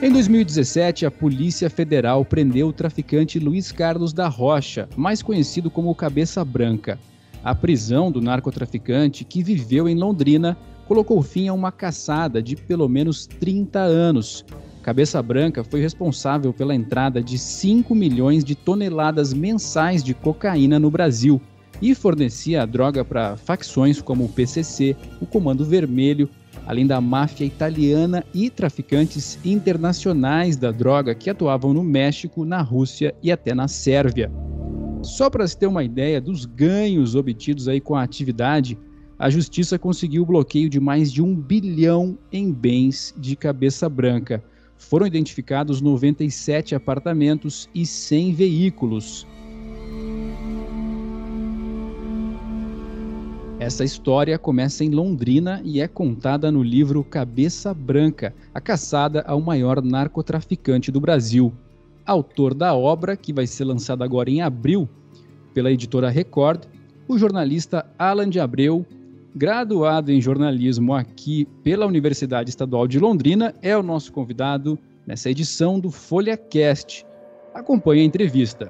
Em 2017, a Polícia Federal prendeu o traficante Luiz Carlos da Rocha, mais conhecido como Cabeça Branca. A prisão do narcotraficante, que viveu em Londrina, colocou fim a uma caçada de pelo menos 30 anos. Cabeça Branca foi responsável pela entrada de 5 milhões de toneladas mensais de cocaína no Brasil e fornecia a droga para facções como o PCC, o Comando Vermelho, além da máfia italiana e traficantes internacionais da droga que atuavam no México, na Rússia e até na Sérvia. Só para se ter uma ideia dos ganhos obtidos aí com a atividade, a Justiça conseguiu o bloqueio de mais de 1 bilhão em bens de Cabeça Branca. Foram identificados 97 apartamentos e 100 veículos. Essa história começa em Londrina e é contada no livro Cabeça Branca, a caçada ao maior narcotraficante do Brasil. Autor da obra, que vai ser lançada agora em abril pela editora Record, o jornalista Alan de Abreu, graduado em jornalismo aqui pela Universidade Estadual de Londrina, é o nosso convidado nessa edição do FolhaCast. Acompanhe a entrevista.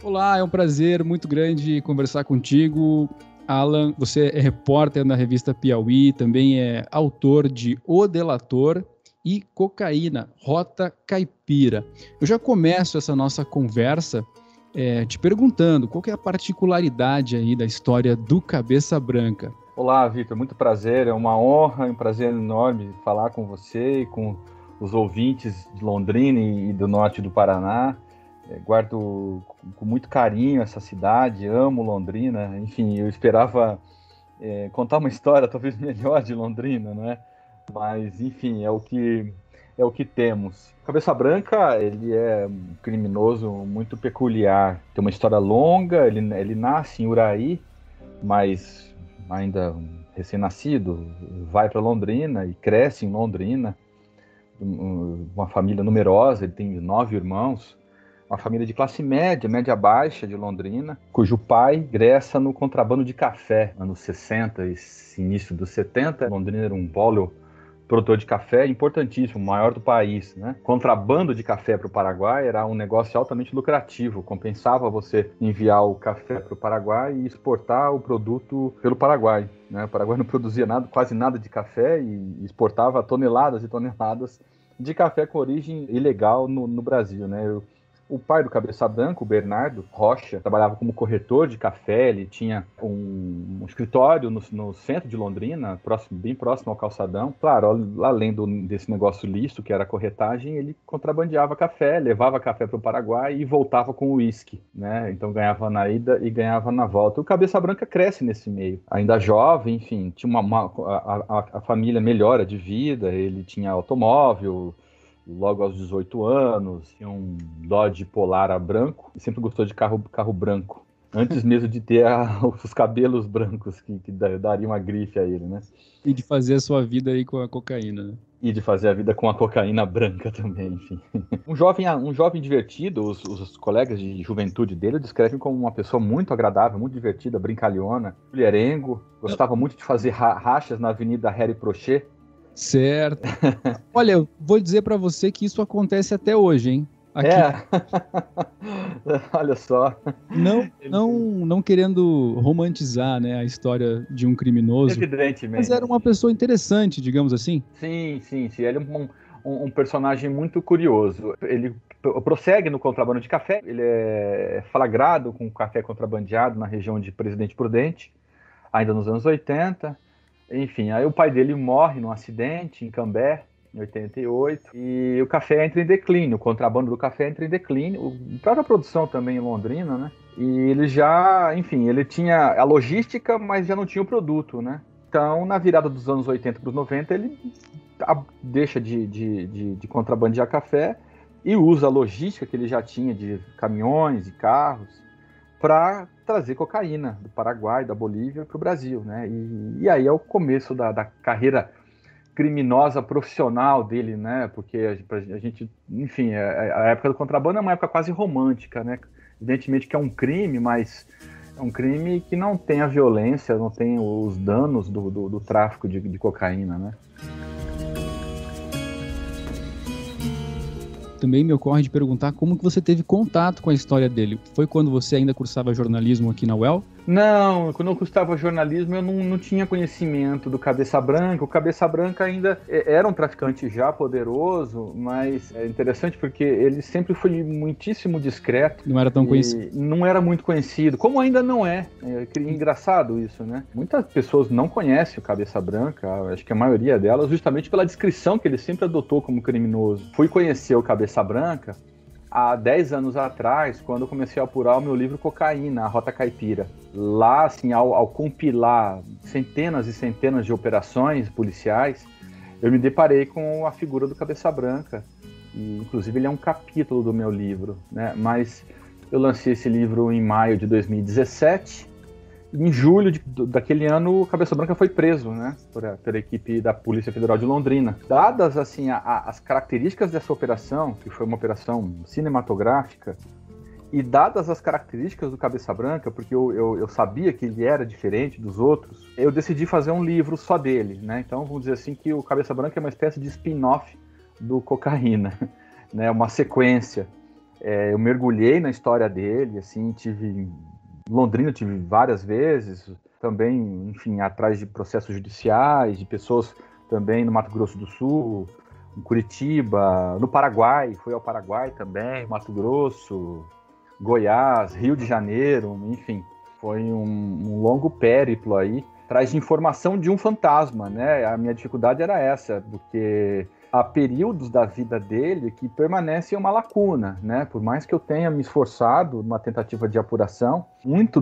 Olá, é um prazer muito grande conversar contigo. Alan, você é repórter na revista Piauí, também é autor de O Delator e Cocaína, Rota Caipira. Eu já começo essa nossa conversa te perguntando qual que é a particularidade aí da história do Cabeça Branca. Olá, Vitor, muito prazer, é uma honra, um prazer enorme falar com você e com os ouvintes de Londrina e do norte do Paraná. Guardo com muito carinho essa cidade, amo Londrina, enfim, eu esperava contar uma história talvez melhor de Londrina, não é? Mas, enfim, é o que temos. Cabeça Branca, ele é um criminoso muito peculiar, tem uma história longa, ele nasce em Uraí, mas ainda recém-nascido, vai para Londrina e cresce em Londrina, uma família numerosa, ele tem 9 irmãos, uma família de classe média, média baixa de Londrina, cujo pai ingressa no contrabando de café, anos 60 e início dos 70. Londrina era um polo produtor de café importantíssimo, o maior do país, né? Contrabando de café para o Paraguai era um negócio altamente lucrativo, compensava você enviar o café para o Paraguai e exportar o produto pelo Paraguai, né? O Paraguai não produzia quase nada de café e exportava toneladas e toneladas de café com origem ilegal no Brasil, né? O pai do Cabeça Branca, o Bernardo Rocha, trabalhava como corretor de café, ele tinha um escritório no centro de Londrina, bem próximo ao calçadão. Claro, além desse negócio lícito, que era a corretagem, ele contrabandeava café, levava café para o Paraguai e voltava com uísque, né? Então ganhava na ida e ganhava na volta. O Cabeça Branca cresce nesse meio. Ainda jovem, enfim, tinha a família melhora de vida, ele tinha automóvel, logo aos 18 anos, tinha um Dodge Polara branco e sempre gostou de carro branco, antes mesmo de ter os cabelos brancos que dariam uma grife a ele, né? E de fazer a sua vida aí com a cocaína, né? E de fazer a vida com a cocaína branca também, enfim. Um jovem divertido, os colegas de juventude dele o descrevem como uma pessoa muito agradável, muito divertida, brincalhona, mulherengo, gostava muito de fazer rachas na Avenida Harry Prochet. Certo. Olha, eu vou dizer para você que isso acontece até hoje, hein? Aqui. Olha só. Não querendo romantizar, né, a história de um criminoso. Evidentemente. Mas era uma pessoa interessante, digamos assim. Sim. Ele é um personagem muito curioso. Ele prossegue no contrabando de café. Ele é flagrado com café contrabandeado na região de Presidente Prudente, ainda nos anos 80. Enfim, aí o pai dele morre num acidente em Cambé, em 88, e o café entra em declínio, o contrabando do café entra em declínio, a própria produção também em Londrina, né? E ele já, enfim, ele tinha a logística, mas já não tinha o produto, né? Então, na virada dos anos 80 para os 90, ele deixa de contrabandear café e usa a logística que ele já tinha de caminhões e carros para trazer cocaína do Paraguai, da Bolívia para o Brasil, né? E aí é o começo da carreira criminosa profissional dele, né? Porque a gente, enfim, a época do contrabando é uma época quase romântica, né? Evidentemente que é um crime, mas É um crime que não tem a violência, não tem os danos do tráfico de cocaína, né? Também me ocorre de perguntar como que você teve contato com a história dele. Foi quando você ainda cursava jornalismo aqui na UEL? Não, quando eu cursava jornalismo eu não tinha conhecimento do Cabeça Branca. O Cabeça Branca ainda era um traficante já poderoso, mas é interessante porque ele sempre foi muitíssimo discreto. Não era tão conhecido. Não era muito conhecido, como ainda não é. É engraçado isso, né? Muitas pessoas não conhecem o Cabeça Branca, acho que a maioria delas, justamente pela descrição que ele sempre adotou como criminoso. Fui conhecer o Cabeça Branca há 10 anos atrás, quando eu comecei a apurar o meu livro Cocaína, a Rota Caipira. Lá, assim, ao compilar centenas e centenas de operações policiais, eu me deparei com a figura do Cabeça Branca. E, inclusive, ele é um capítulo do meu livro, né? Mas eu lancei esse livro em maio de 2017. Em julho daquele ano, o Cabeça Branca foi preso, né, pela equipe da Polícia Federal de Londrina. Dadas assim, as características dessa operação, que foi uma operação cinematográfica, e dadas as características do Cabeça Branca, porque eu sabia que ele era diferente dos outros, eu decidi fazer um livro só dele, né? Então, vamos dizer assim que o Cabeça Branca é uma espécie de spin-off do Cocaína, né? Uma sequência. Eu mergulhei na história dele, assim, Londrina tive várias vezes, também, enfim, atrás de processos judiciais, de pessoas também no Mato Grosso do Sul, em Curitiba, no Paraguai, fui ao Paraguai também, Mato Grosso, Goiás, Rio de Janeiro, enfim, foi um longo périplo aí, atrás de informação de um fantasma, né? A minha dificuldade era essa, porque há períodos da vida dele que permanecem uma lacuna, né? Por mais que eu tenha me esforçado numa tentativa de apuração, muito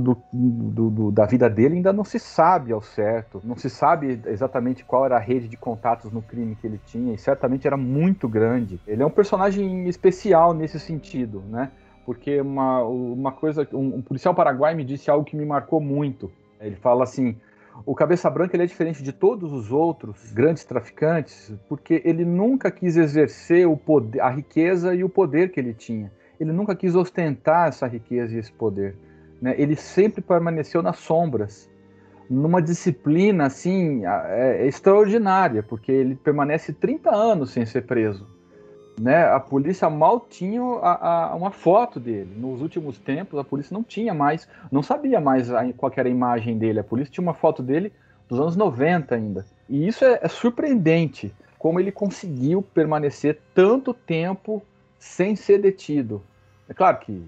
da vida dele ainda não se sabe ao certo. Não se sabe exatamente qual era a rede de contatos no crime que ele tinha, e certamente era muito grande. Ele é um personagem especial nesse sentido, né? Porque uma coisa, um policial paraguaio me disse algo que me marcou muito. Ele fala assim: o Cabeça Branca ele é diferente de todos os outros grandes traficantes porque ele nunca quis exercer o poder, a riqueza e o poder que ele tinha. Ele nunca quis ostentar essa riqueza e esse poder, né? Ele sempre permaneceu nas sombras, numa disciplina assim, extraordinária, porque ele permanece 30 anos sem ser preso, né? A polícia mal tinha uma foto dele. Nos últimos tempos, a polícia não tinha mais, não sabia mais qual era a imagem dele. A polícia tinha uma foto dele dos anos 90 ainda. E isso é surpreendente, como ele conseguiu permanecer tanto tempo sem ser detido. É claro que,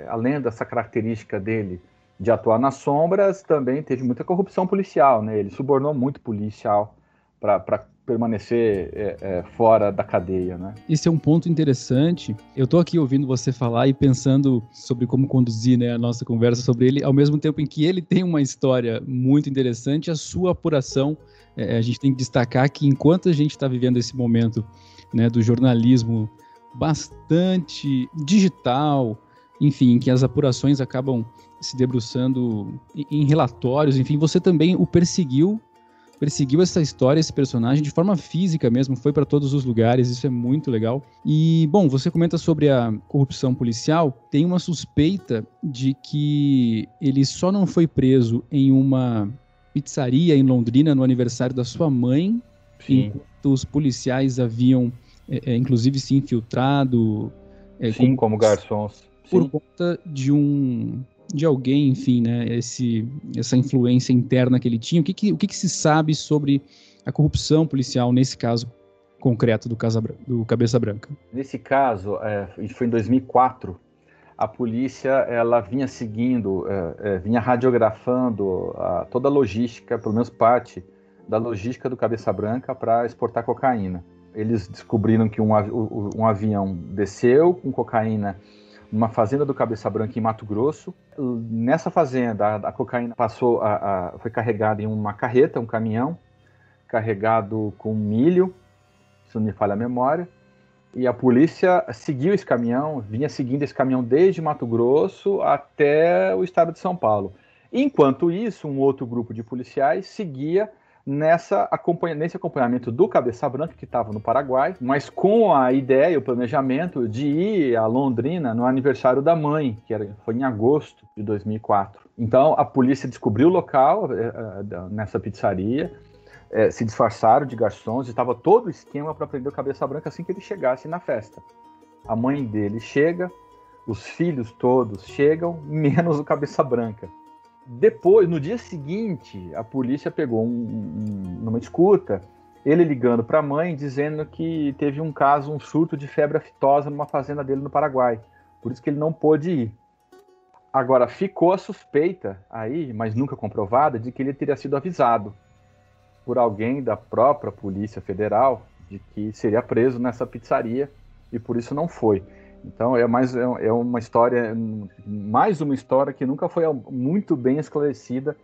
além dessa característica dele de atuar nas sombras, também teve muita corrupção policial, né? Ele subornou muito policial para permanecer fora da cadeia, né? Esse é um ponto interessante. Eu tô aqui ouvindo você falar e pensando sobre como conduzir, né, a nossa conversa sobre ele, ao mesmo tempo em que ele tem uma história muito interessante, a sua apuração, a gente tem que destacar que enquanto a gente está vivendo esse momento, né, do jornalismo bastante digital, enfim, em que as apurações acabam se debruçando em relatórios, enfim, você também o perseguiu essa história, esse personagem, de forma física mesmo, foi para todos os lugares, isso é muito legal. E, bom, você comenta sobre a corrupção policial, tem uma suspeita de que ele só não foi preso em uma pizzaria em Londrina no aniversário da sua mãe, Sim. enquanto os policiais haviam, inclusive, se infiltrado. Sim, como garçons. Por Sim. conta de alguém, enfim, né, essa influência interna que ele tinha. O que se sabe sobre a corrupção policial nesse caso concreto do Cabeça Branca? Nesse caso, foi em 2004, a polícia ela vinha seguindo, vinha radiografando toda a logística, pelo menos parte da logística do Cabeça Branca para exportar cocaína. Eles descobriram que um avião desceu com cocaína numa fazenda do Cabeça Branca em Mato Grosso. Nessa fazenda, a cocaína foi carregada em uma carreta, um caminhão, carregado com milho, se não me falha a memória, e a polícia seguiu esse caminhão, vinha seguindo esse caminhão desde Mato Grosso até o estado de São Paulo. Enquanto isso, um outro grupo de policiais seguia nesse acompanhamento do Cabeça Branca, que estava no Paraguai, mas com a ideia e o planejamento de ir a Londrina no aniversário da mãe, foi em agosto de 2004. Então, a polícia descobriu o local nessa pizzaria, se disfarçaram de garçons, estava todo o esquema para prender o Cabeça Branca assim que ele chegasse na festa. A mãe dele chega, os filhos todos chegam, menos o Cabeça Branca. Depois, no dia seguinte, a polícia pegou numa escuta, ele ligando para a mãe, dizendo que teve um surto de febre aftosa numa fazenda dele no Paraguai. Por isso que ele não pôde ir. Agora, ficou a suspeita aí, mas nunca comprovada, de que ele teria sido avisado por alguém da própria Polícia Federal de que seria preso nessa pizzaria e por isso não foi. Então é mais uma história que nunca foi muito bem esclarecida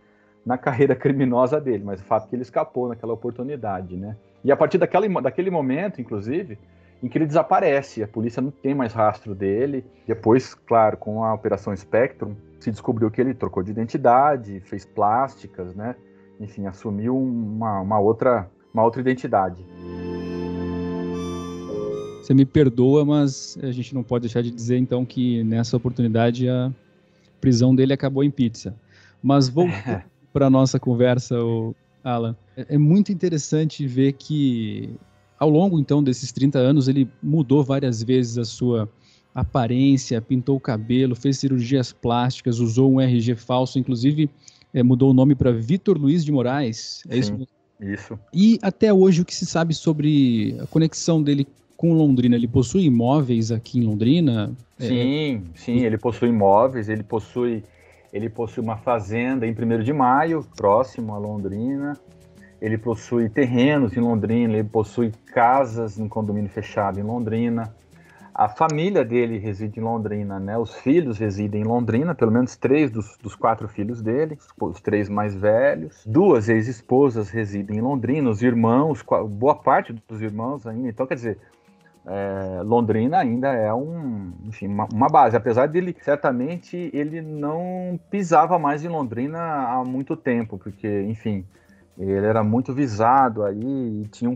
na carreira criminosa dele, mas o fato é que ele escapou naquela oportunidade, né? E a partir daquele momento, inclusive, em que ele desaparece, a polícia não tem mais rastro dele. Depois, claro, com a Operação Spectrum, se descobriu que ele trocou de identidade, fez plásticas, né? Enfim, assumiu uma outra identidade. Você me perdoa, mas a gente não pode deixar de dizer, então, que nessa oportunidade a prisão dele acabou em pizza. Mas voltando para a nossa conversa, Alan, é muito interessante ver que, ao longo, então, desses 30 anos, ele mudou várias vezes a sua aparência, pintou o cabelo, fez cirurgias plásticas, usou um RG falso, inclusive mudou o nome para Vitor Luiz de Moraes. É Sim, isso. E até hoje, o que se sabe sobre a conexão dele com Londrina? Ele possui imóveis aqui em Londrina? Sim, ele possui imóveis, ele possui uma fazenda em 1º de Maio, próximo a Londrina, ele possui terrenos em Londrina, ele possui casas em condomínio fechado em Londrina, a família dele reside em Londrina, né? Os filhos residem em Londrina, pelo menos 3 dos 4 filhos dele, os 3 mais velhos. 2 ex-esposas residem em Londrina, os irmãos, boa parte dos irmãos ainda. Então, quer dizer, Londrina ainda é uma base, apesar dele, certamente, ele não pisava mais em Londrina há muito tempo, porque, enfim, ele era muito visado aí e tinha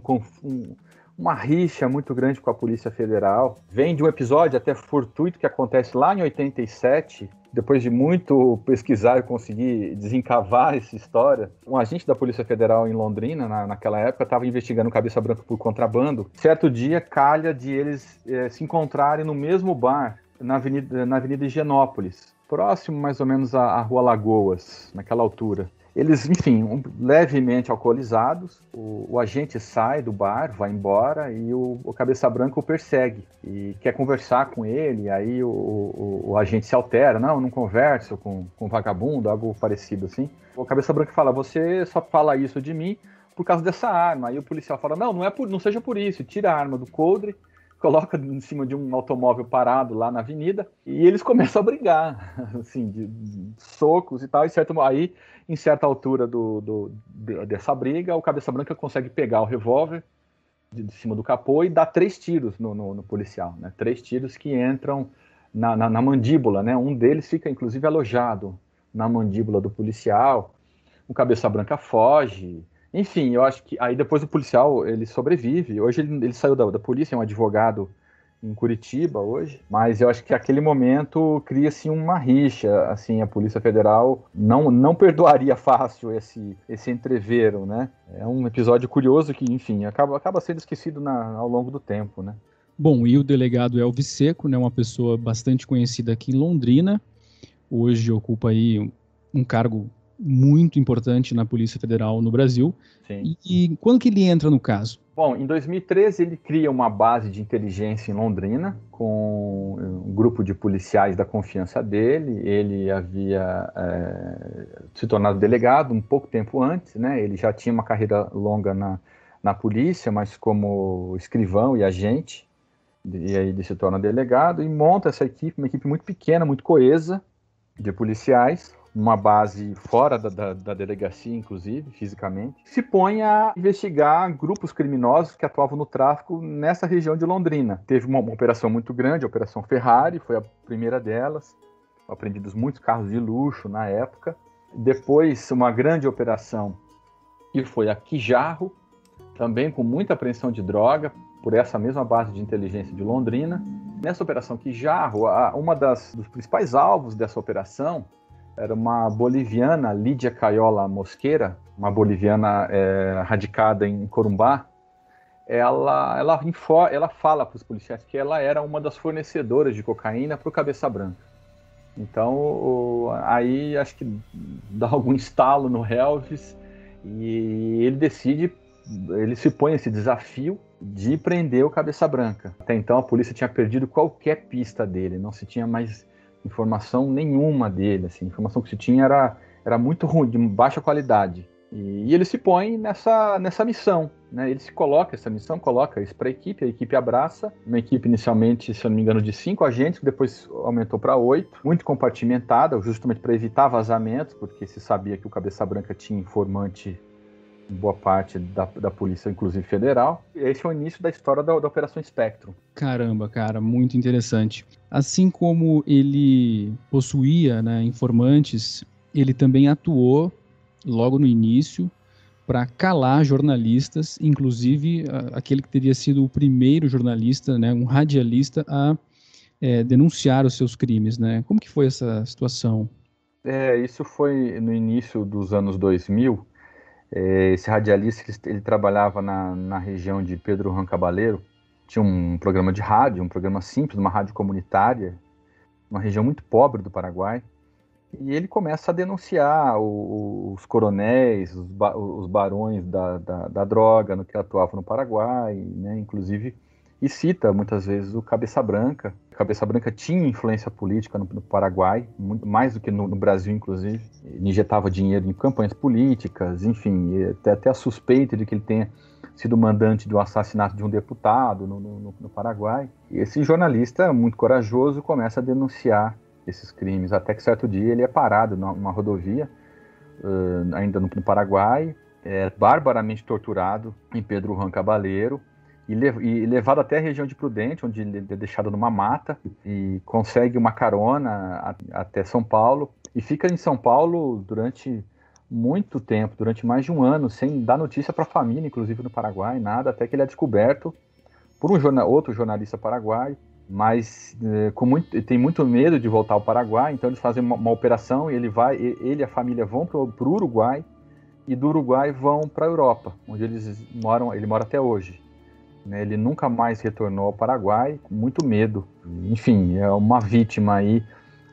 uma rixa muito grande com a Polícia Federal. Vem de um episódio até fortuito que acontece lá em 87, depois de muito pesquisar e conseguir desencavar essa história. Um agente da Polícia Federal em Londrina, naquela época, estava investigando o Cabeça Branca por contrabando. Certo dia, calha de eles se encontrarem no mesmo bar, na Avenida Higienópolis, próximo mais ou menos à Rua Lagoas, naquela altura. Eles, enfim, levemente alcoolizados, o agente sai do bar, vai embora e o Cabeça Branca o persegue e quer conversar com ele, aí o agente se altera, não converso com vagabundo, algo parecido assim. O Cabeça Branca fala, você só fala isso de mim por causa dessa arma. Aí o policial fala, não seja por isso, tira a arma do coldre, coloca em cima de um automóvel parado lá na avenida e eles começam a brigar, assim, de socos e tal, aí em certa altura dessa briga, o Cabeça Branca consegue pegar o revólver de cima do capô e dar 3 tiros no policial, né? 3 tiros que entram na mandíbula, né? Um deles fica, inclusive, alojado na mandíbula do policial. O Cabeça Branca foge. Enfim, eu acho que aí depois o policial, ele sobrevive. Hoje ele saiu da polícia, é um advogado em Curitiba hoje, mas eu acho que aquele momento cria-se uma rixa, assim, a Polícia Federal não perdoaria fácil esse entrevero, né? É um episódio curioso que, enfim, acaba sendo esquecido ao longo do tempo, né? Bom, e o delegado Elvis Seco, né, uma pessoa bastante conhecida aqui em Londrina, hoje ocupa aí um cargo muito importante na Polícia Federal no Brasil. Sim. E quando que ele entra no caso? Bom, em 2013 ele cria uma base de inteligência em Londrina com um grupo de policiais da confiança dele. Ele havia se tornado delegado um pouco tempo antes, né? Ele já tinha uma carreira longa na polícia, mas como escrivão e agente. E aí ele se torna delegado e monta essa equipe, uma equipe muito pequena, muito coesa de policiais, uma base fora da delegacia, inclusive, fisicamente, se põe a investigar grupos criminosos que atuavam no tráfico nessa região de Londrina. Teve uma operação muito grande, a Operação Ferrari, foi a primeira delas, apreendidos muitos carros de luxo na época. Depois, uma grande operação e foi a Quijarro, também com muita apreensão de droga, por essa mesma base de inteligência de Londrina. Nessa operação Quijarro, dos principais alvos dessa operação era uma boliviana, Lídia Cayola Mosqueira, uma boliviana radicada em Corumbá. Ela fala para os policiais que ela era uma das fornecedoras de cocaína para o Cabeça Branca. Então, aí acho que dá algum estalo no Helves e ele se põe esse desafio de prender o Cabeça Branca. Até então a polícia tinha perdido qualquer pista dele, não se tinha mais informação nenhuma dele, assim, a informação que se tinha era muito ruim, de baixa qualidade. E ele se põe nessa missão, né? Ele se coloca isso para a equipe abraça, uma equipe inicialmente, se eu não me engano, de 5 agentes, que depois aumentou para 8, muito compartimentada, justamente para evitar vazamentos, porque se sabia que o Cabeça Branca tinha informante em boa parte da polícia, inclusive federal. E esse é o início da história da Operação Spectrum. Caramba, cara, muito interessante. Assim como ele possuía, né, informantes, ele também atuou logo no início para calar jornalistas, inclusive aquele que teria sido o primeiro jornalista, né, um radialista a denunciar os seus crimes, né? Como que foi essa situação? Isso foi no início dos anos 2000. Esse radialista, ele trabalhava na região de Pedro Juan Cabaleiro, tinha um programa de rádio, um programa simples, uma rádio comunitária, uma região muito pobre do Paraguai, e ele começa a denunciar os coronéis, os barões da droga no que atuavam no Paraguai, né, inclusive, e cita muitas vezes o Cabeça Branca. O Cabeça Branca tinha influência política no Paraguai, muito mais do que no Brasil, inclusive. Ele injetava dinheiro em campanhas políticas, enfim, até a suspeita de que ele tenha sido mandante do assassinato de um deputado no Paraguai. E esse jornalista, muito corajoso, começa a denunciar esses crimes, até que certo dia ele é parado numa rodovia, ainda no Paraguai, barbaramente torturado em Pedro Juan Cabaleiro, e levado até a região de Prudente, onde ele é deixado numa mata, e consegue uma carona até São Paulo, e fica em São Paulo durante muito tempo, durante mais de um ano, sem dar notícia para a família, inclusive no Paraguai, nada, até que ele é descoberto por outro jornalista paraguaio, mas tem muito medo de voltar ao Paraguai, então eles fazem uma operação, e ele e a família vão para o Uruguai, e do Uruguai vão para a Europa, onde ele mora até hoje. Ele nunca mais retornou ao Paraguai, com muito medo. Enfim, é uma vítima aí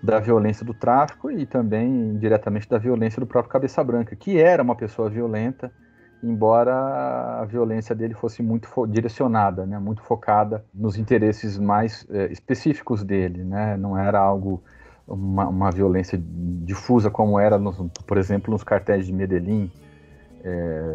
da violência do tráfico e também diretamente da violência do próprio Cabeça Branca, que era uma pessoa violenta, embora a violência dele fosse muito direcionada, né, muito focada nos interesses mais específicos dele, né, não era uma violência difusa como era, por exemplo, nos cartéis de Medellín,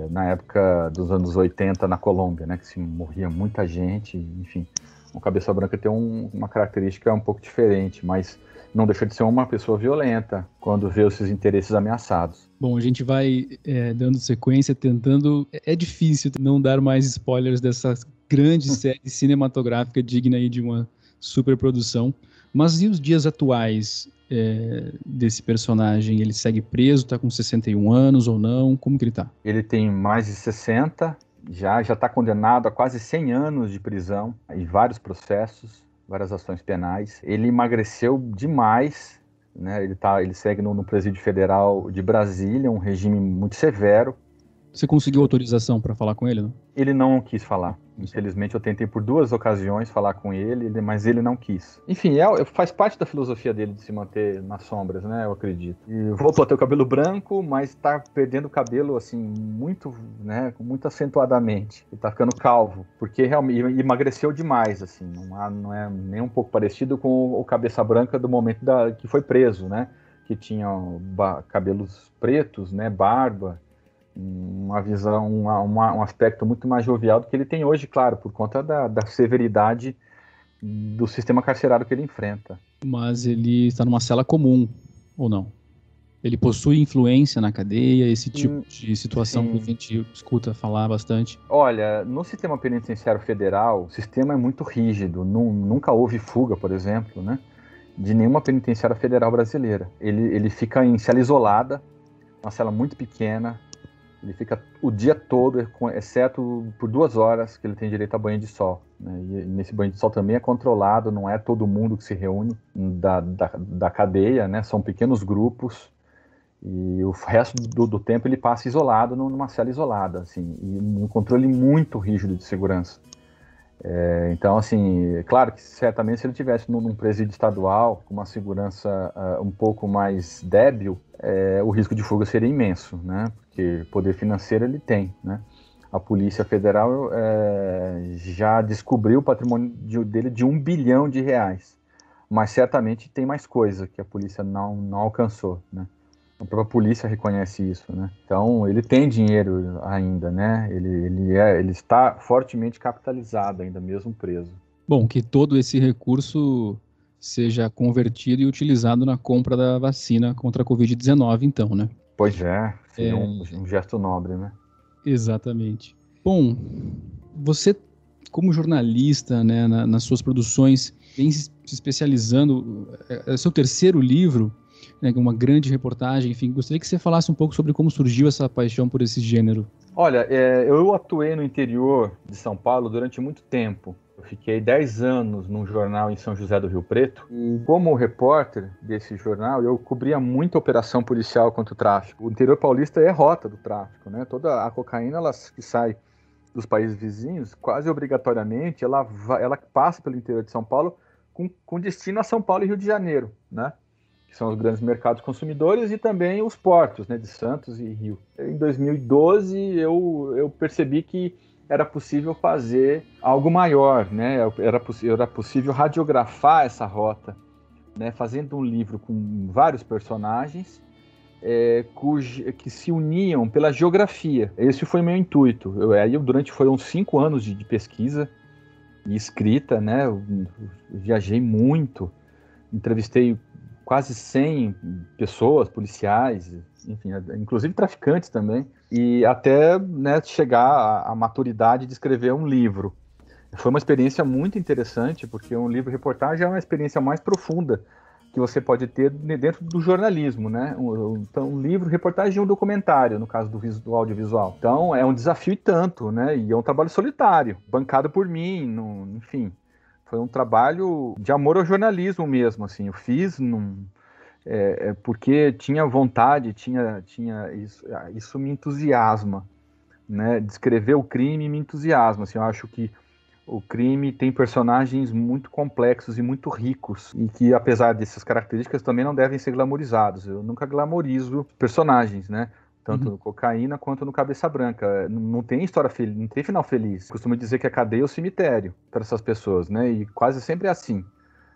na época dos anos 80 na Colômbia, né, que se morria muita gente, enfim. O Cabeça Branca tem uma característica um pouco diferente, mas não deixa de ser uma pessoa violenta quando vê os seus interesses ameaçados. Bom, a gente vai dando sequência, tentando... É difícil não dar mais spoilers dessa grande série cinematográfica digna aí de uma superprodução. Mas e os dias atuais desse personagem? Ele segue preso, está com 61 anos ou não? Como que ele está? Ele tem mais de 60, já está condenado a quase 100 anos de prisão em vários processos, várias ações penais. Ele emagreceu demais, né? Ele segue no Presídio Federal de Brasília, um regime muito severo. Você conseguiu autorização para falar com ele, não? Ele não quis falar. Infelizmente, eu tentei por 2 ocasiões falar com ele, mas ele não quis. Enfim, faz parte da filosofia dele de se manter nas sombras, né? Eu acredito. E voltou a ter o cabelo branco, mas está perdendo o cabelo, assim, muito, né? Muito acentuadamente. Ele está ficando calvo, porque realmente emagreceu demais, assim. Não é nem um pouco parecido com o Cabeça Branca do momento que foi preso, né? Que tinha cabelos pretos, né? Barba. Uma visão, um aspecto muito mais jovial do que ele tem hoje, claro, por conta da severidade do sistema carcerário que ele enfrenta. Mas ele está numa cela comum, ou não? Ele possui influência na cadeia, esse tipo de situação sim. Que a gente escuta falar bastante? Olha, no sistema penitenciário federal, o sistema é muito rígido, nunca houve fuga, por exemplo, né, de nenhuma penitenciária federal brasileira. Ele fica em cela isolada, uma cela muito pequena, Ele fica o dia todo, exceto por 2 horas, que ele tem direito a banho de sol, né? E nesse banho de sol também é controlado, não é todo mundo que se reúne da cadeia, né? São pequenos grupos, e o resto do tempo ele passa isolado, numa cela isolada, assim, e um controle muito rígido de segurança. Então, assim, é claro que certamente se ele tivesse num presídio estadual, com uma segurança um pouco mais débil, o risco de fuga seria imenso, né? Porque poder financeiro ele tem, né? A Polícia Federal já descobriu o patrimônio dele de R$ 1 bilhão, mas certamente tem mais coisa que a polícia não alcançou, né? A própria polícia reconhece isso, né? Então, ele tem dinheiro ainda, né? Ele está fortemente capitalizado ainda, mesmo preso. Bom, que todo esse recurso seja convertido e utilizado na compra da vacina contra a Covid-19, então, né? Pois seria um gesto nobre, né? Exatamente. Bom, você, como jornalista, né, nas suas produções, vem se especializando, é seu terceiro livro, né, uma grande reportagem, enfim, gostaria que você falasse um pouco sobre como surgiu essa paixão por esse gênero. Olha, eu atuei no interior de São Paulo durante muito tempo. Eu fiquei 10 anos num jornal em São José do Rio Preto. E como repórter desse jornal, eu cobria muita operação policial contra o tráfico. O interior paulista é rota do tráfico, né? Toda a cocaína que sai dos países vizinhos, quase obrigatoriamente, ela passa pelo interior de São Paulo com destino a São Paulo e Rio de Janeiro, né? Que são os grandes mercados consumidores, e também os portos, né, de Santos e Rio. Em 2012, eu percebi que era possível fazer algo maior, né? Era possível radiografar essa rota, né? Fazendo um livro com vários personagens que se uniam pela geografia. Esse foi meu intuito. Foram 5 anos de pesquisa e escrita, né? Eu viajei muito, entrevistei quase 100 pessoas, policiais, enfim, inclusive traficantes também, e até, né, chegar à maturidade de escrever um livro. Foi uma experiência muito interessante, porque um livro-reportagem é uma experiência mais profunda que você pode ter dentro do jornalismo, né? Então, um livro-reportagem é um documentário, no caso do audiovisual. Então, é um desafio e tanto, né? E é um trabalho solitário, bancado por mim, enfim. Foi um trabalho de amor ao jornalismo mesmo, assim. Eu fiz porque tinha vontade, isso me entusiasma, né? Descrever o crime me entusiasma, assim. Eu acho que o crime tem personagens muito complexos e muito ricos, e que, apesar dessas características, também não devem ser glamorizados. Eu nunca glamorizo personagens, né? Tanto no Cocaína quanto no Cabeça Branca. Não tem história feliz, não tem final feliz. Costumo dizer que a cadeia é o cemitério para essas pessoas, né? E quase sempre é assim,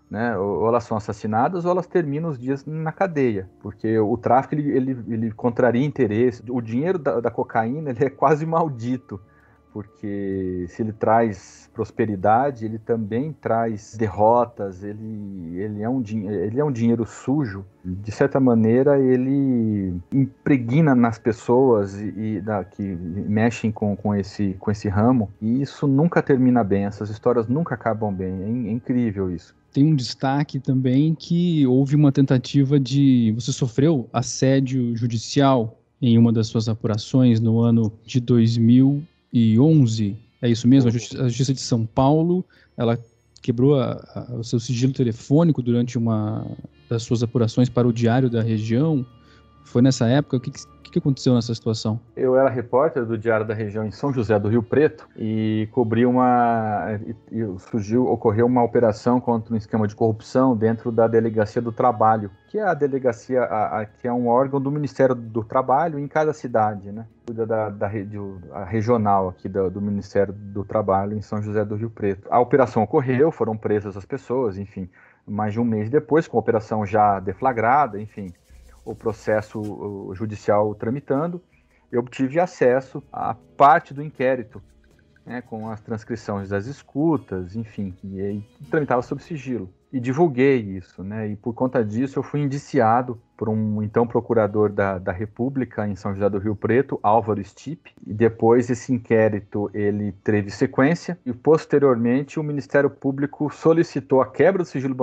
né? Ou elas são assassinadas ou elas terminam os dias na cadeia, porque o tráfico ele contraria interesse. O dinheiro da cocaína ele é quase maldito, porque se ele traz prosperidade, ele também traz derrotas, ele é um dinheiro sujo. De certa maneira, ele impregna nas pessoas que mexem com esse ramo, e isso nunca termina bem, essas histórias nunca acabam bem, é incrível isso. Tem um destaque também que houve uma tentativa você sofreu assédio judicial em uma das suas apurações no ano de 2011, é isso mesmo? A Justiça de São Paulo, ela quebrou o seu sigilo telefônico durante uma das suas apurações para o Diário da Região. Foi nessa época? O que aconteceu nessa situação? Eu era repórter do Diário da Região em São José do Rio Preto e ocorreu uma operação contra um esquema de corrupção dentro da Delegacia do Trabalho, que é a delegacia, que é um órgão do Ministério do Trabalho em cada cidade, né? Cuida da rede regional aqui do Ministério do Trabalho em São José do Rio Preto. A operação ocorreu, foram presas as pessoas, enfim, mais de um mês depois, com a operação já deflagrada, enfim, o processo judicial tramitando, eu obtive acesso à parte do inquérito, né, com as transcrições das escutas, enfim, e aí tramitava sob sigilo. E divulguei isso, né, e por conta disso eu fui indiciado por um então procurador da República em São José do Rio Preto, Álvaro Stipe, e depois esse inquérito ele teve sequência, e posteriormente o Ministério Público solicitou a quebra do sigilo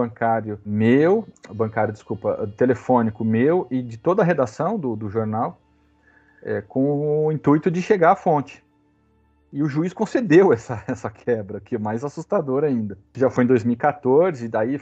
telefônico meu e de toda a redação do jornal, com o intuito de chegar à fonte. E o juiz concedeu essa quebra, que é mais assustadora ainda. Já foi em 2014, e daí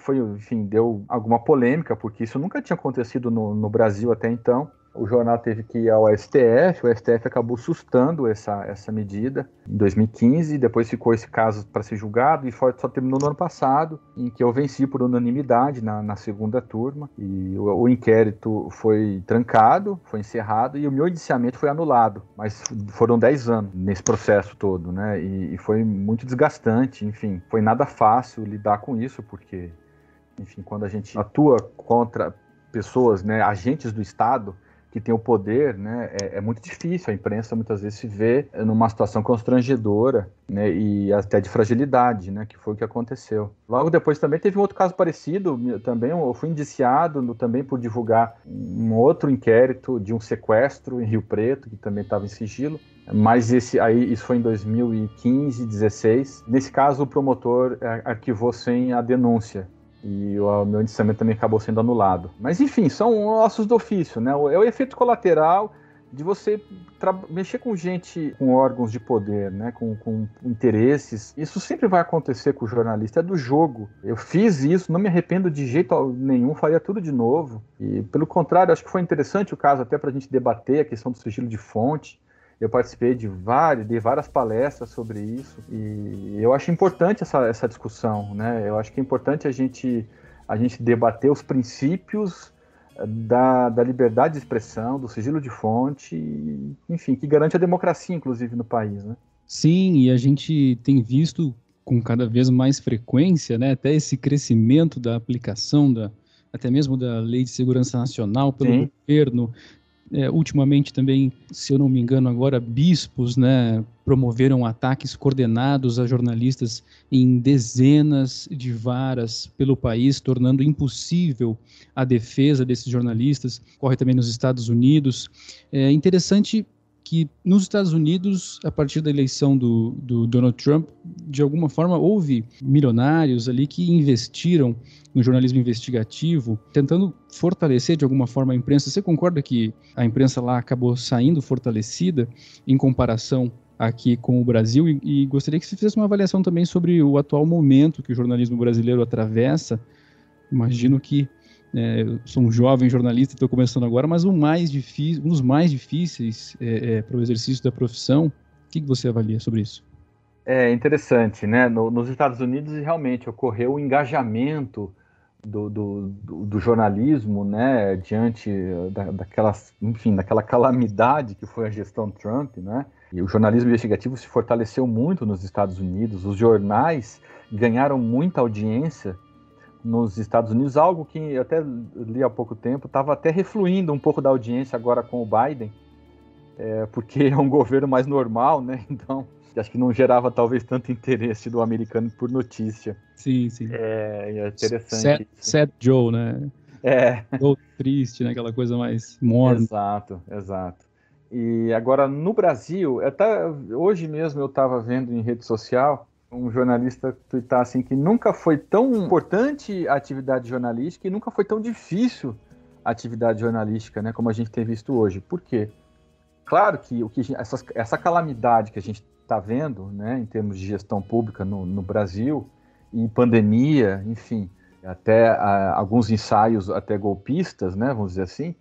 deu alguma polêmica, porque isso nunca tinha acontecido no Brasil até então. O jornal teve que ir ao STF, o STF acabou sustando essa medida em 2015, depois ficou esse caso para ser julgado, e só terminou no ano passado, em que eu venci por unanimidade na segunda turma, e o inquérito foi trancado, foi encerrado, e o meu indiciamento foi anulado, mas foram 10 anos nesse processo todo, né, e foi muito desgastante, enfim, foi nada fácil lidar com isso, porque, enfim, quando a gente atua contra pessoas, né, agentes do Estado, que tem o poder, né, é muito difícil. A imprensa muitas vezes se vê numa situação constrangedora, né, e até de fragilidade, né, que foi o que aconteceu. Logo depois também teve um outro caso parecido, também eu fui indiciado também por divulgar um outro inquérito de um sequestro em Rio Preto, que também estava em sigilo, mas isso foi em 2015, 16. Nesse caso o promotor arquivou sem a denúncia. E o meu indiciamento também acabou sendo anulado. Mas, enfim, são ossos do ofício, né? É o efeito colateral de você mexer com gente, com órgãos de poder, né? Com interesses. Isso sempre vai acontecer com o jornalista, é do jogo. Eu fiz isso, não me arrependo de jeito nenhum, faria tudo de novo. E, pelo contrário, acho que foi interessante o caso até para a gente debater a questão do sigilo de fonte. Eu participei de várias palestras sobre isso, e eu acho importante essa discussão, né? Eu acho que é importante a gente debater os princípios da liberdade de expressão, do sigilo de fonte, enfim, que garante a democracia, inclusive, no país, né? Sim, e a gente tem visto com cada vez mais frequência, né, até esse crescimento da aplicação até mesmo da Lei de Segurança Nacional pelo Sim. governo. Ultimamente também, se eu não me engano agora, bispos, né, promoveram ataques coordenados a jornalistas em dezenas de varas pelo país, tornando impossível a defesa desses jornalistas. Ocorre também nos Estados Unidos. É interessante que nos Estados Unidos, a partir da eleição do Donald Trump, de alguma forma houve milionários ali que investiram no jornalismo investigativo, tentando fortalecer de alguma forma a imprensa. Você concorda que a imprensa lá acabou saindo fortalecida em comparação aqui com o Brasil? E gostaria que você fizesse uma avaliação também sobre o atual momento que o jornalismo brasileiro atravessa. Imagino que eu sou um jovem jornalista, estou começando agora, mas um dos mais difíceis para o exercício da profissão. O que você avalia sobre isso? É interessante, né? Nos Estados Unidos realmente ocorreu um engajamento do jornalismo, né? Diante daquela calamidade que foi a gestão Trump, né? E o jornalismo investigativo se fortaleceu muito nos Estados Unidos. Os jornais ganharam muita audiência nos Estados Unidos, algo que eu até li há pouco tempo, estava até refluindo um pouco da audiência agora com o Biden, porque é um governo mais normal, né? Então, acho que não gerava talvez tanto interesse do americano por notícia. Sim, sim. É interessante. Sad Joe, né? Joe triste, né? Aquela coisa mais morna. Exato. E agora, no Brasil, hoje mesmo eu estava vendo em rede social um jornalista tuitar assim que nunca foi tão importante a atividade jornalística e nunca foi tão difícil a atividade jornalística, né, como a gente tem visto hoje. Por quê? Claro que essa calamidade que a gente está vendo, né, em termos de gestão pública no Brasil, e pandemia, enfim, até alguns ensaios até golpistas, né, vamos dizer assim,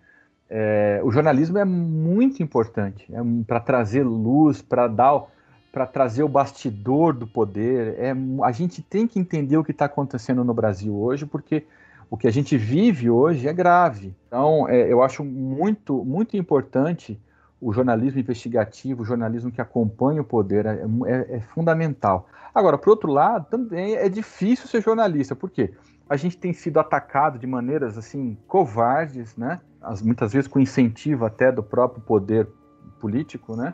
o jornalismo é muito importante para trazer luz, para trazer o bastidor do poder. A gente tem que entender o que está acontecendo no Brasil hoje, porque o que a gente vive hoje é grave. Então, eu acho muito, muito importante o jornalismo investigativo, o jornalismo que acompanha o poder, é fundamental. Agora, por outro lado, também é difícil ser jornalista, por quê? A gente tem sido atacado de maneiras assim covardes, né? Muitas vezes com incentivo até do próprio poder político, né?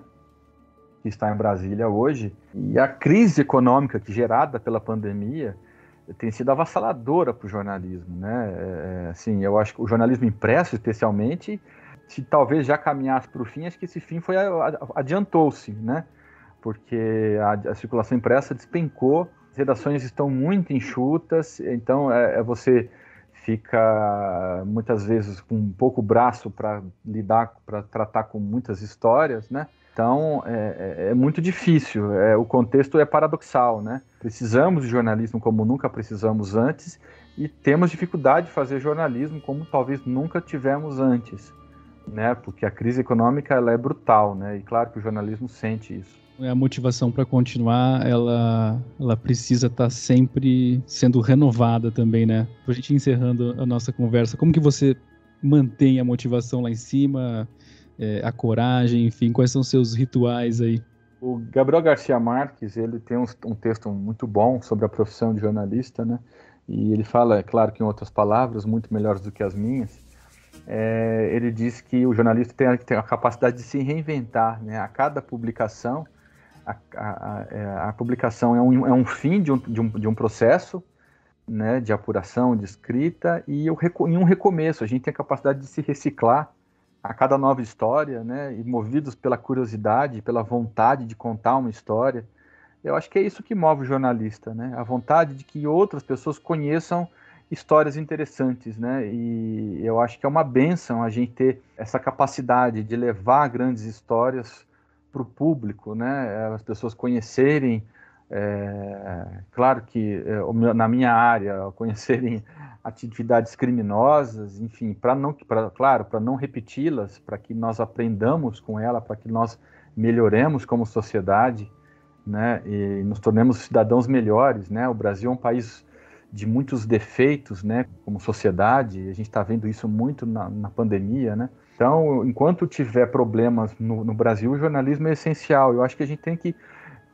Que está em Brasília hoje, e a crise econômica gerada pela pandemia tem sido avassaladora para o jornalismo, né? Assim, eu acho que o jornalismo impresso, especialmente, se talvez já caminhasse para o fim, acho que esse fim adiantou-se, né? Porque a circulação impressa despencou, as redações estão muito enxutas, então você fica muitas vezes com pouco braço para lidar, para tratar com muitas histórias, né? Então é muito difícil, o contexto é paradoxal, né? Precisamos de jornalismo como nunca precisamos antes e temos dificuldade de fazer jornalismo como talvez nunca tivemos antes, né? Porque a crise econômica ela é brutal, né? E claro que o jornalismo sente isso. A motivação para continuar, ela precisa estar sempre sendo renovada também, né? Para a gente encerrando a nossa conversa, como que você mantém a motivação lá em cima, a coragem, enfim, quais são os seus rituais aí? O Gabriel Garcia Marques, ele tem um texto muito bom sobre a profissão de jornalista, né? E ele fala, é claro que em outras palavras, muito melhores do que as minhas, ele diz que o jornalista tem a capacidade de se reinventar, né? A cada publicação, a publicação é um fim de um processo, né? De apuração, de escrita, e um recomeço. A gente tem a capacidade de se reciclar a cada nova história, né? E movidos pela curiosidade, pela vontade de contar uma história. Eu acho que é isso que move o jornalista, né? A vontade de que outras pessoas conheçam histórias interessantes, né? E eu acho que é uma bênção a gente ter essa capacidade de levar grandes histórias para o público, né? As pessoas conhecerem, claro que na minha área, conhecerem atividades criminosas, enfim, para não repeti-las, para que nós aprendamos com ela, para que nós melhoremos como sociedade, né, e nos tornemos cidadãos melhores, né? O Brasil é um país de muitos defeitos, né, como sociedade. A gente está vendo isso muito na pandemia, né? Então, enquanto tiver problemas no Brasil, o jornalismo é essencial. Eu acho que a gente tem que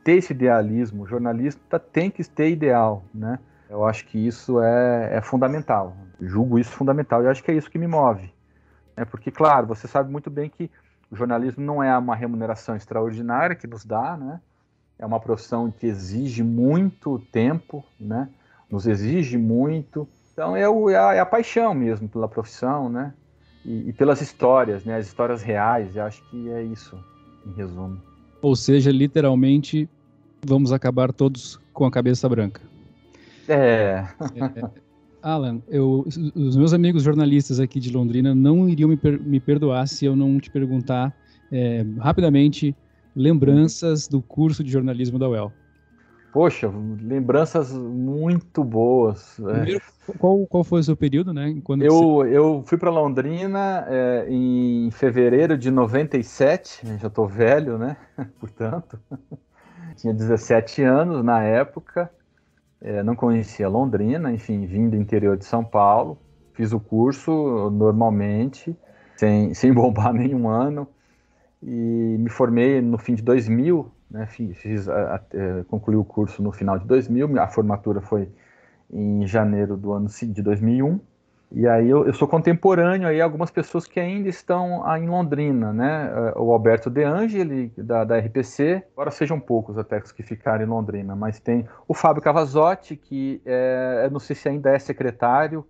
ter esse idealismo. O jornalista tem que ter ideal, né? Eu acho que isso é fundamental. Julgo isso fundamental. Eu acho que é isso que me move. Porque, claro, você sabe muito bem que o jornalismo não é uma remuneração extraordinária que nos dá, né? É uma profissão que exige muito tempo, né? Nos exige muito. Então é a paixão mesmo pela profissão, né? E pelas histórias, né? As histórias reais. Eu acho que é isso, em resumo. Ou seja, literalmente, vamos acabar todos com a cabeça branca. Alan, os meus amigos jornalistas aqui de Londrina não iriam me perdoar se eu não te perguntar rapidamente lembranças do curso de jornalismo da UEL. Poxa, lembranças muito boas. Primeiro, qual foi o seu período, né? Eu fui para Londrina em fevereiro de 97, já estou velho, né? Portanto, tinha 17 anos na época, não conhecia Londrina, enfim, vim do interior de São Paulo, fiz o curso normalmente, sem bombar nenhum ano, e me formei no fim de 2000, né? Concluí o curso no final de 2000, a formatura foi em janeiro do ano de 2001, e aí eu sou contemporâneo aí algumas pessoas que ainda estão em Londrina, né? O Alberto De Angeli, da RPC, agora sejam poucos até os que ficaram em Londrina, mas tem o Fábio Cavazotti, que não sei se ainda é secretário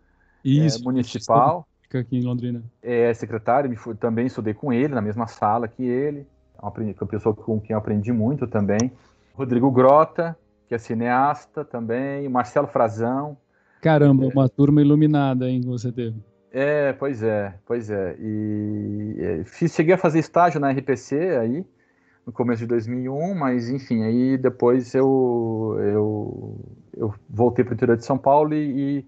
municipal. Fica aqui em Londrina. É secretário, também estudei com ele, na mesma sala que ele, é uma pessoa com quem eu aprendi muito também. Rodrigo Grota, que é cineasta também, o Marcelo Frazão. Caramba, uma turma iluminada, hein, que você teve. Pois é. E cheguei a fazer estágio na RPC aí, no começo de 2001, mas enfim, aí depois eu voltei para o interior de São Paulo e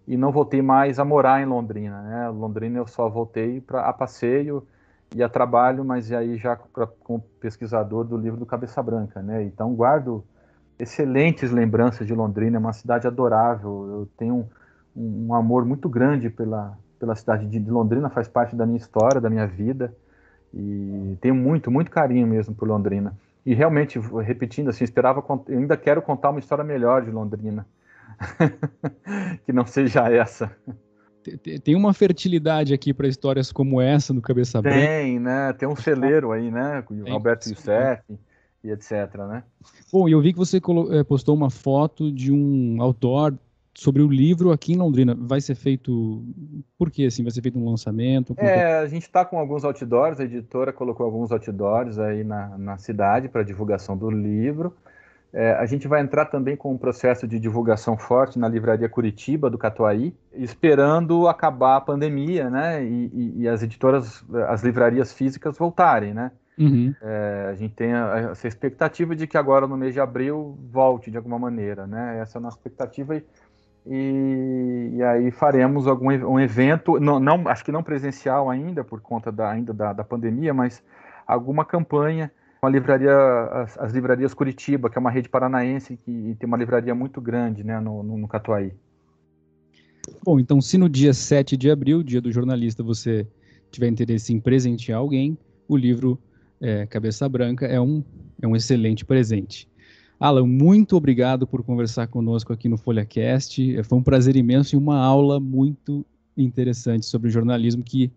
não voltei mais a morar em Londrina, né? Londrina eu só voltei a passeio e a trabalho, mas aí já como pesquisador do livro do Cabeça Branca, né? Então guardo excelentes lembranças de Londrina, é uma cidade adorável. Eu tenho um amor muito grande pela cidade de Londrina, faz parte da minha história, da minha vida, e tenho muito, muito carinho mesmo por Londrina. E realmente, repetindo assim, eu ainda quero contar uma história melhor de Londrina, que não seja essa. Tem uma fertilidade aqui para histórias como essa no Cabeça Branca. Tem, né? Tem um celeiro aí, né? Com o Alberto Youssef e etc, né? Bom, eu vi que você postou uma foto de um outdoor sobre o livro aqui em Londrina. Vai ser feito... Por quê, assim? Vai ser feito um lançamento? A gente está com alguns outdoors, a editora colocou alguns outdoors aí na cidade para divulgação do livro. A gente vai entrar também com um processo de divulgação forte na Livraria Curitiba, do Catuaí, esperando acabar a pandemia, né? E as editoras, as livrarias físicas voltarem, né? Uhum. A gente tem essa expectativa de que agora, no mês de abril, volte de alguma maneira, né? Essa é a nossa expectativa e aí faremos um evento, não, acho que não presencial ainda, por conta da pandemia, mas alguma campanha com as livrarias Curitiba, que é uma rede paranaense que tem uma livraria muito grande, né, no Catuaí. Bom, então se no dia 7 de abril, dia do jornalista, você tiver interesse em presentear alguém, o livro Cabeça Branca é um excelente presente. Alan, muito obrigado por conversar conosco aqui no FolhaCast. Foi um prazer imenso e uma aula muito interessante sobre jornalismo que,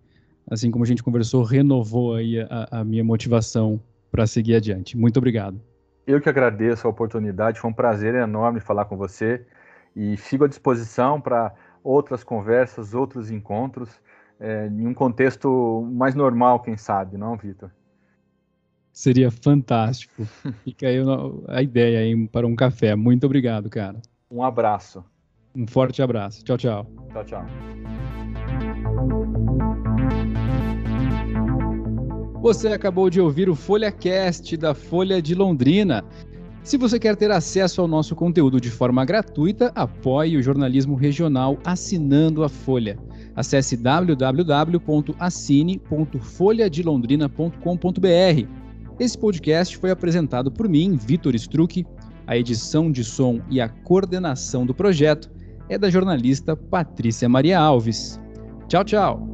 assim como a gente conversou, renovou aí a minha motivação para seguir adiante. Muito obrigado. Eu que agradeço a oportunidade, foi um prazer enorme falar com você e fico à disposição para outras conversas, outros encontros, em um contexto mais normal, quem sabe, não, Vitor? Seria fantástico. Fica aí a ideia aí para um café. Muito obrigado, cara. Um abraço. Um forte abraço. Tchau, tchau. Tchau, tchau. Você acabou de ouvir o FolhaCast da Folha de Londrina. Se você quer ter acesso ao nosso conteúdo de forma gratuita, apoie o jornalismo regional assinando a Folha. Acesse www.assine.folhadelondrina.com.br. Esse podcast foi apresentado por mim, Vitor Struck. A edição de som e a coordenação do projeto é da jornalista Patrícia Maria Alves. Tchau, tchau!